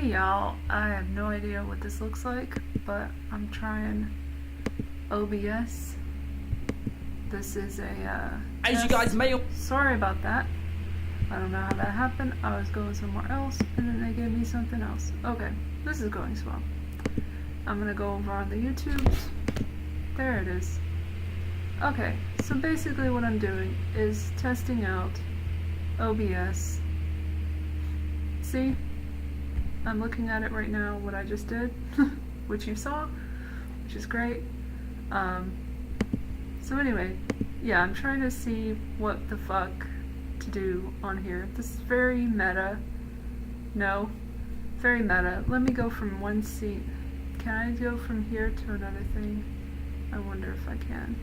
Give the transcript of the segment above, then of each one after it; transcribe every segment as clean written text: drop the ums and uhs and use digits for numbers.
Hey y'all, I have no idea what this looks like, but I'm trying OBS. This is a As you guys may or sorry about that. I don't know how that happened. I was going somewhere else and then they gave me something else. Okay, this is going swell. I'm gonna go over on the YouTubes. There it is. Okay, so basically what I'm doing is testing out OBS. See? I'm looking at it right now, what I just did, which you saw, which is great. So anyway, yeah, I'm trying to see what the fuck to do on here. This is very meta. No, very meta. Let me go from one seat. Can I go from here to another thing? I wonder if I can.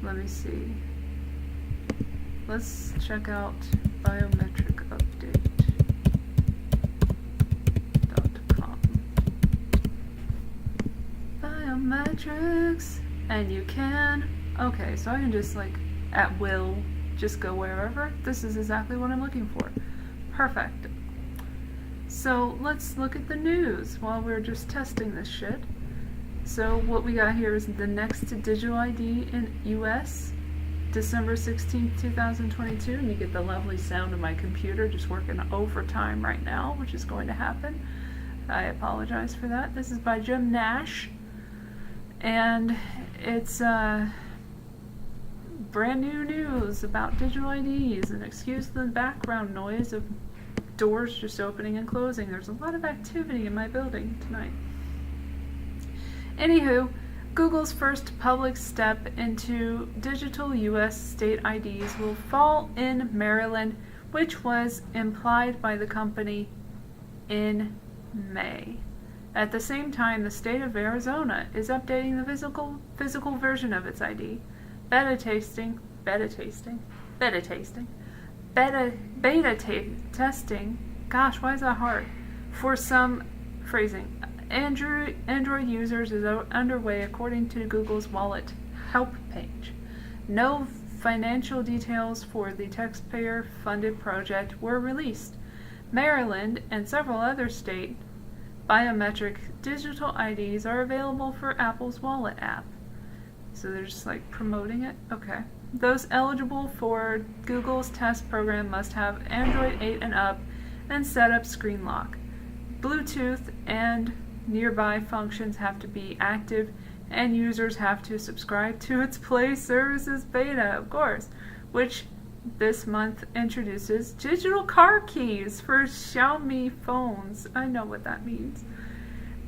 Let me see. Let's check out biometric update. Biometrics, and you can. Okay, so I can just like at will just go wherever. This is exactly what I'm looking for. Perfect. So let's look at the news while we're just testing this shit. So what we got here is the next digital ID in US, December 16th, 2022, and you get the lovely sound of my computer just working overtime right now, which is going to happen. I apologize for that. This is by Jim Nash, and it's brand new news about digital IDs, and excuse the background noise of doors just opening and closing. There's a lot of activity in my building tonight. Anywho, Google's first public step into digital US state IDs will fall in Maryland, which was implied by the company in May. At the same time, the state of Arizona is updating the physical version of its ID. Beta testing, gosh, why is that hard? For some phrasing, Android users is underway according to Google's Wallet help page. No financial details for the taxpayer-funded project were released. Maryland and several other state biometric digital IDs are available for Apple's Wallet app. So they're just like promoting it? Okay. Those eligible for Google's test program must have Android 8 and up and set up screen lock. Bluetooth and nearby functions have to be active, and users have to subscribe to its Play Services beta, of course, which this month introduces digital car keys for Xiaomi phones. I know what that means.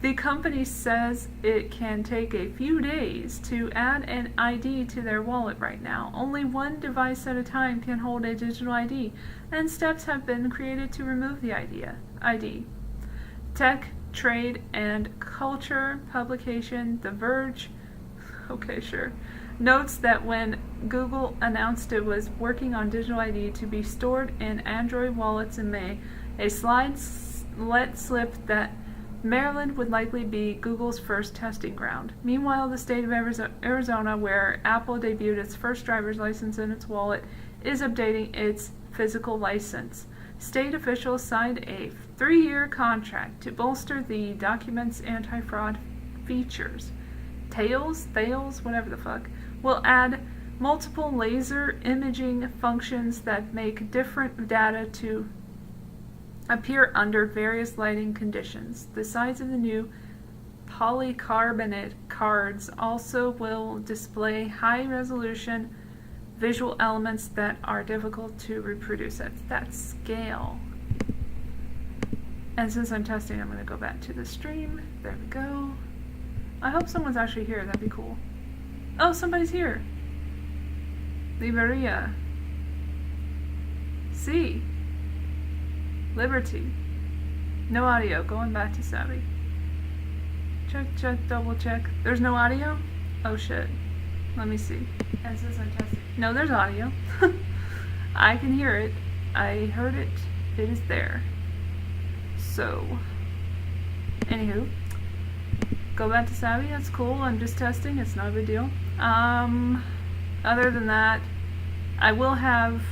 The company says it can take a few days to add an ID to their wallet right now. Only one device at a time can hold a digital ID, and steps have been created to remove the ID. Tech, Trade, and Culture publication The Verge, okay, sure, notes that when Google announced it was working on digital ID to be stored in Android wallets in May, a slide let slip that Maryland would likely be Google's first testing ground. Meanwhile, the state of Arizona, where Apple debuted its first driver's license in its wallet, is updating its physical license. State officials signed a 3-year contract to bolster the document's anti-fraud features. Thales, whatever the fuck, will add multiple laser imaging functions that make different data to appear under various lighting conditions. The sides of the new polycarbonate cards also will display high-resolution visual elements that are difficult to reproduce at that scale. And since I'm testing, I'm going to go back to the stream. There we go. I hope someone's actually here. That'd be cool. Oh, somebody's here. Liberia. C. Liberty. No audio. Going back to Savvy. Check, double check. There's no audio? Oh shit. Let me see. And since I'm testing. No, there's audio. I can hear it. I heard it. It is there. So, anywho, go back to Savvy. That's cool. I'm just testing. It's not a big deal. Other than that, I will have,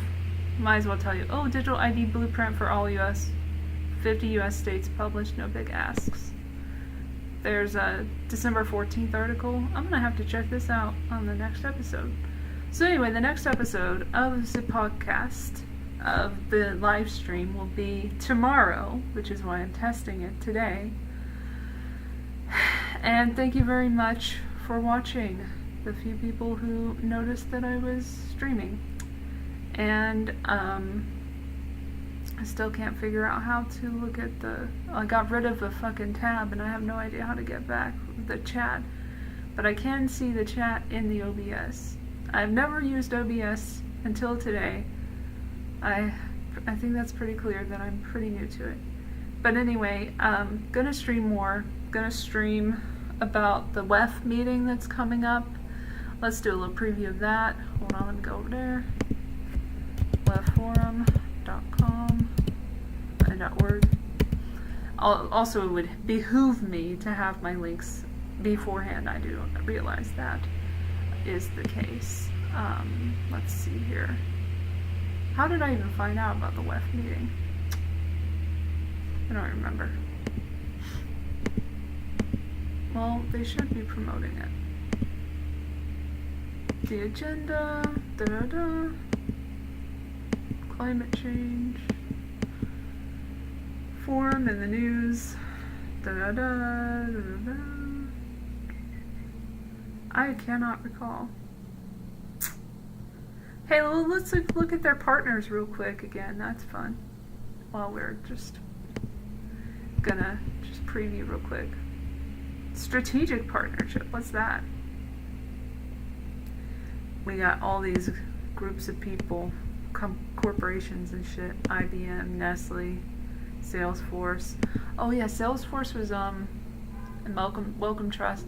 might as well tell you, digital ID blueprint for all US 50 U.S. states published, no big asks. There's a December 14th article. I'm going to have to check this out on the next episode. So anyway, the next episode of the podcast, of the live stream, will be tomorrow, which is why I'm testing it today. And thank you very much for watching, the few people who noticed that I was streaming. And I still can't figure out how to look at I got rid of the fucking tab and I have no idea how to get back the chat. But I can see the chat in the OBS. I've never used OBS until today. I think that's pretty clear that I'm pretty new to it. But anyway, gonna stream more. Gonna stream about the WEF meeting that's coming up. Let's do a little preview of that. Hold on, let me go over there. wefforum.com and .org. Also, it would behoove me to have my links beforehand. I do realize that is the case. Let's see here. How did I even find out about the WEF meeting? I don't remember. Well, they should be promoting it. The agenda, da-da-da, climate change, forum in the news, da-da-da, da-da-da. I cannot recall. Hey, well, let's look at their partners real quick again. That's fun. While we're just gonna just preview real quick. Strategic partnership, what's that? We got all these groups of people, corporations and shit. IBM, Nestle, Salesforce. Oh yeah, Salesforce was and Welcome Trust.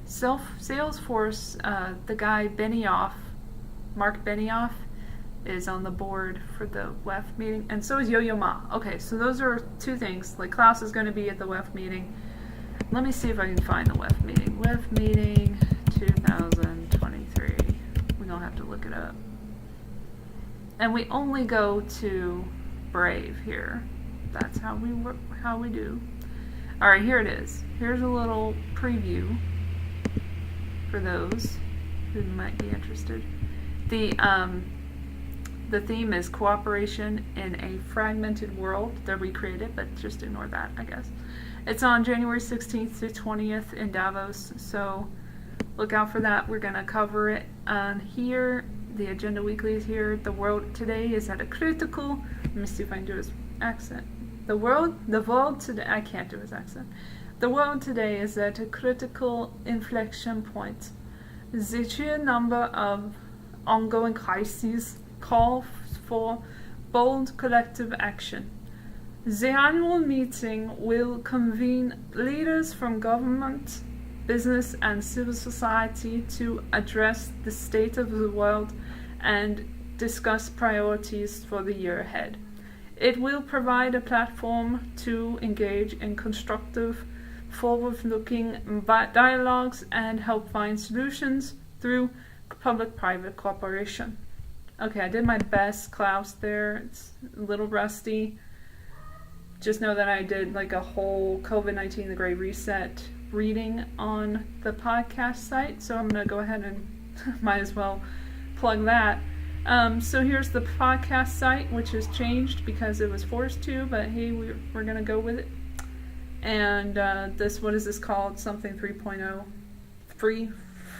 Salesforce, the guy Benioff, Mark Benioff, is on the board for the WEF meeting, and so is Yo-Yo Ma. Okay, so those are two things. Like, Klaus is going to be at the WEF meeting. Let me see if I can find the WEF meeting. WEF meeting 2023. We're going to have to look it up. And we only go to Brave here. That's how we work, how we do. Alright, here it is. Here's a little preview for those who might be interested. The theme is cooperation in a fragmented world. They're recreated, but just ignore that, I guess. It's on January 16th to 20th in Davos, so look out for that. We're going to cover it on here. The Agenda Weekly is here. The world today is at a critical, let me see if I can do his accent. The world today, I can't do his accent. The world today is at a critical inflection point. The sheer number of ongoing crises call for bold collective action. The annual meeting will convene leaders from government, business, and civil society to address the state of the world and discuss priorities for the year ahead. It will provide a platform to engage in constructive, forward-looking dialogues and help find solutions through public-private cooperation. Okay, I did my best, Klaus, there. It's a little rusty. Just know that I did like a whole COVID-19 The Great Reset reading on the podcast site, so I'm going to go ahead and might as well plug that. So here's the podcast site, which has changed because it was forced to, but hey, we're going to go with it. And what is this called? Something 3.0.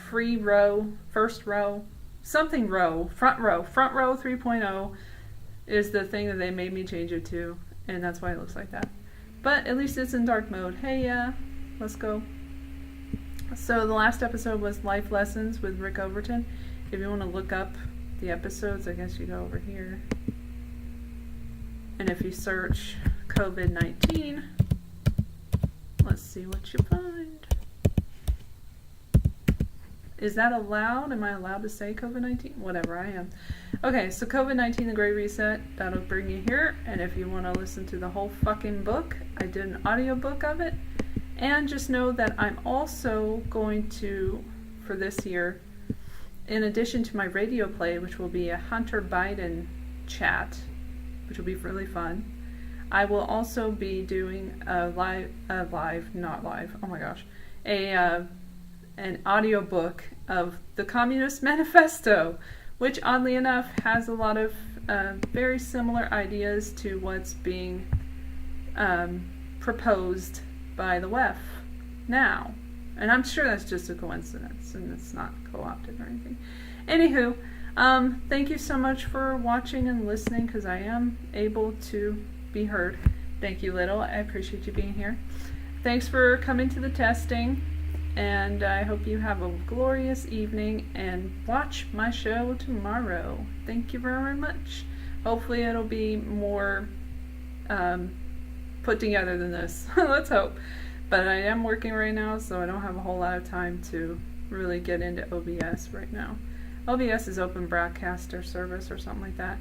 Free row, first row, something row, front row 3.0 is the thing that they made me change it to, and that's why it looks like that. But at least it's in dark mode. Hey, yeah, let's go. So the last episode was Life Lessons with Rick Overton. If you want to look up the episodes, I guess you go over here. And if you search COVID-19, let's see what you find. Is that allowed? Am I allowed to say COVID-19? Whatever, I am. Okay, so COVID-19, The Great Reset, that'll bring you here. And if you want to listen to the whole fucking book, I did an audiobook of it. And just know that I'm also going to, for this year, in addition to my radio play, which will be a Hunter Biden chat, which will be really fun, I will also be doing not live, oh my gosh, an audiobook of the Communist Manifesto, which oddly enough has a lot of very similar ideas to what's being proposed by the WEF now. And I'm sure that's just a coincidence and it's not co-opted or anything. Anywho, thank you so much for watching and listening, because I am able to be heard. Thank you, Little. I appreciate you being here. Thanks for coming to the testing, and I hope you have a glorious evening, and watch my show tomorrow. Thank you very much. Hopefully it'll be more put together than this. Let's hope. But I am working right now, so I don't have a whole lot of time to really get into OBS right now. OBS is Open Broadcaster Service or something like that,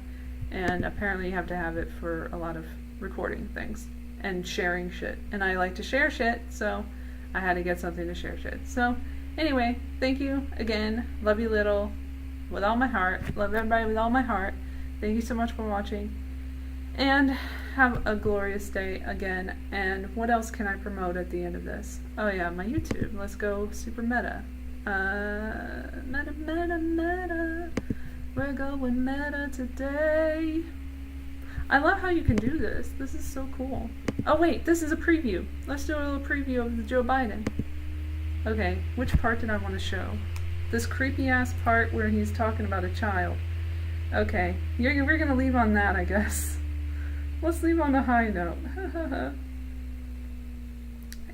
and apparently you have to have it for a lot of recording things and sharing shit. And I like to share shit, so I had to get something to share shit. So anyway, thank you again. Love you, Little, with all my heart. Love everybody with all my heart. Thank you so much for watching. And have a glorious day again. And what else can I promote at the end of this? Oh yeah, my YouTube. Let's go super meta. Meta. We're going meta today. I love how you can do this. This is so cool. Oh wait, this is a preview. Let's do a little preview of the Joe Biden. Okay, which part did I want to show? This creepy ass part where he's talking about a child. Okay, we're gonna leave on that, I guess. Let's leave on a high note.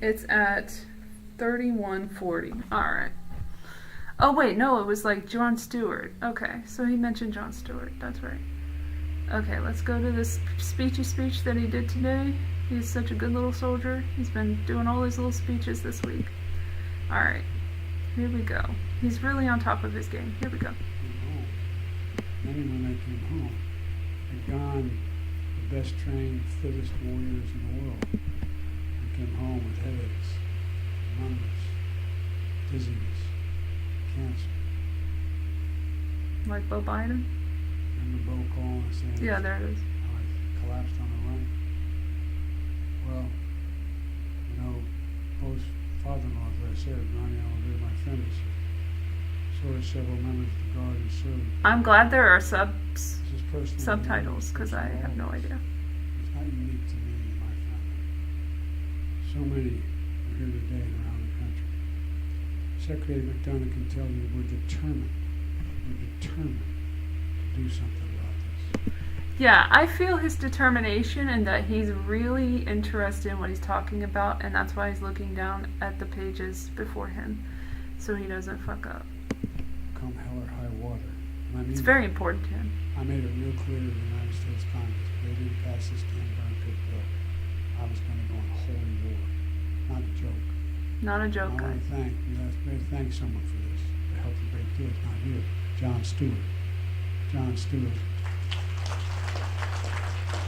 It's at 31:40. Alright. Oh wait, no, it was like Jon Stewart. Okay, so he mentioned Jon Stewart. That's right. Okay, let's go to this speechy speech that he did today. He's such a good little soldier. He's been doing all his little speeches this week. Alright, here we go. He's really on top of his game. Here we go. Then when I came home, I'd gone the best trained, fittest warriors in the world. I came home with headaches, numbness, dizziness, cancer. Like Bo Biden? And the Bo calling and saying, yeah, there it is. I collapsed on the run. Well, you know, Bo's father-in-law, as I said, Ronnie Oliver, my friend, is so are several members of the Guard and served. I'm glad there are subtitles, because I have no idea. It's not unique to me and my family. So many are here today and around the country. Secretary McDonough can tell you we're determined to do something about this. Yeah, I feel his determination and that he's really interested in what he's talking about, and that's why he's looking down at the pages before him, so he doesn't fuck up. Come hell or high water. And I mean, it's very important to him. I made it real clear to the United States Congress, if they didn't pass this damn burn pit bill, I was going to go on holy war. Not a joke. Not a joke, I want to thank someone for this. The help of great deal is not here. Jon Stewart. Jon Stewart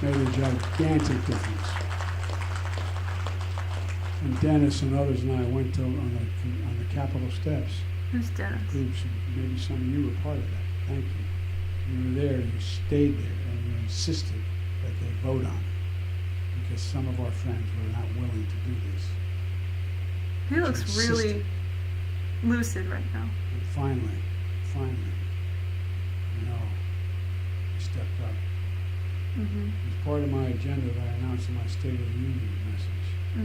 made a gigantic difference. And Dennis and others and I went to on the Capitol steps. Who's Dennis? Groups, maybe some of you were part of that. Thank you. You were there, you stayed there, and you insisted that they vote on it because some of our friends were not willing to do this. He looks really lucid right now. And finally, you know, I stepped up. Mm-hmm. It was part of my agenda that I announced in my State of the Union message to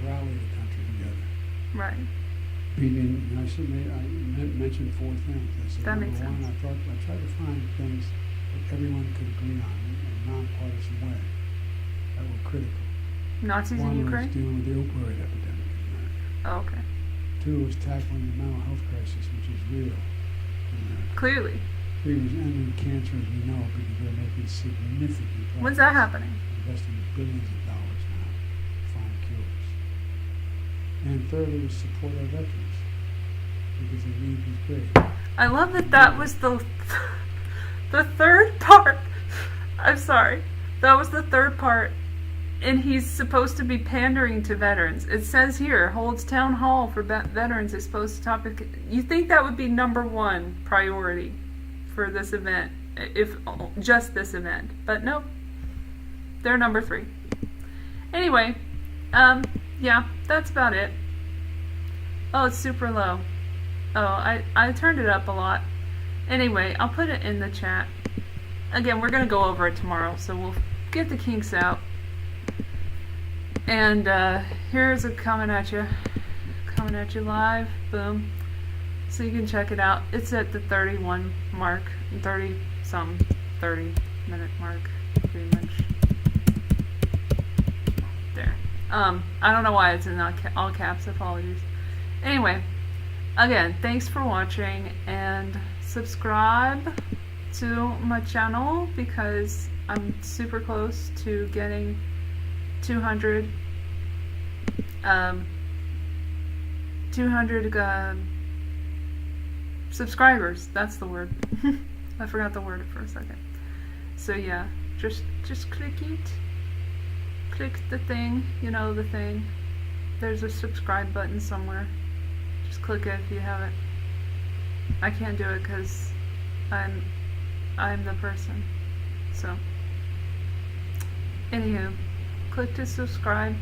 rally the country together. Right. I mentioned 4 things. I said, that number makes one, sense. I tried to find things that everyone could agree on in a nonpartisan way that were critical. Nazis in Ukraine? One was dealing with the opioid epidemic in America. Oh, okay. 2 was tackling the mental health crisis, which is real in America. Clearly. 3 was ending cancer, as we know, because they're making significant progress. When's that happening? Investing billions of dollars now to find cures. And thirdly was support our veterans, because the need was great. I love that was the third part. I'm sorry. That was the third part. And he's supposed to be pandering to veterans. It says here, holds town hall for veterans exposed to topic. You think that would be number 1 priority for this event, if just this event. But nope. they're number 3. Anyway, yeah, that's about it. Oh, it's super low. Oh, I turned it up a lot. Anyway, I'll put it in the chat. Again, we're going to go over it tomorrow, so we'll get the kinks out. And here's it coming at you live. Boom. So you can check it out. It's at the 31 mark, 30-minute mark, pretty much. There. I don't know why it's in all caps. Apologies. Anyway, again, thanks for watching, and subscribe to my channel because I'm super close to getting 200 subscribers. That's the word. I forgot the word for a second. So yeah, just click it. Click the thing, you know, the thing. There's a subscribe button somewhere. Just click it if you haven't. I can't do it because I'm the person. So anywho, click to subscribe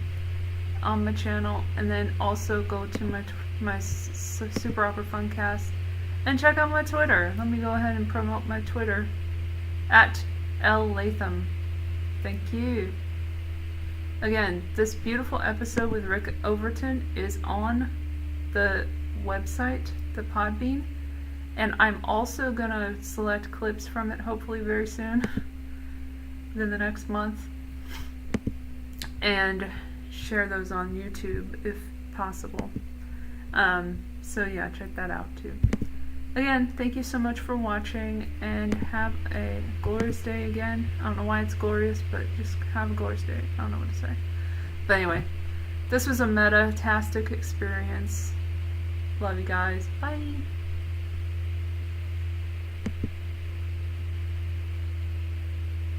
on my channel, and then also go to my Super Opera Funcast and check out my Twitter. Let me go ahead and promote my Twitter at L Latham. Thank you. Again, this beautiful episode with Rick Overton is on the website, the Podbean, and I'm also gonna select clips from it hopefully very soon, within the next month, and share those on YouTube if possible. So yeah, check that out too. Again, thank you so much for watching, and have a glorious day again. I don't know why it's glorious, but just have a glorious day. I don't know what to say. But anyway, this was a meta-tastic experience. Love you guys. Bye.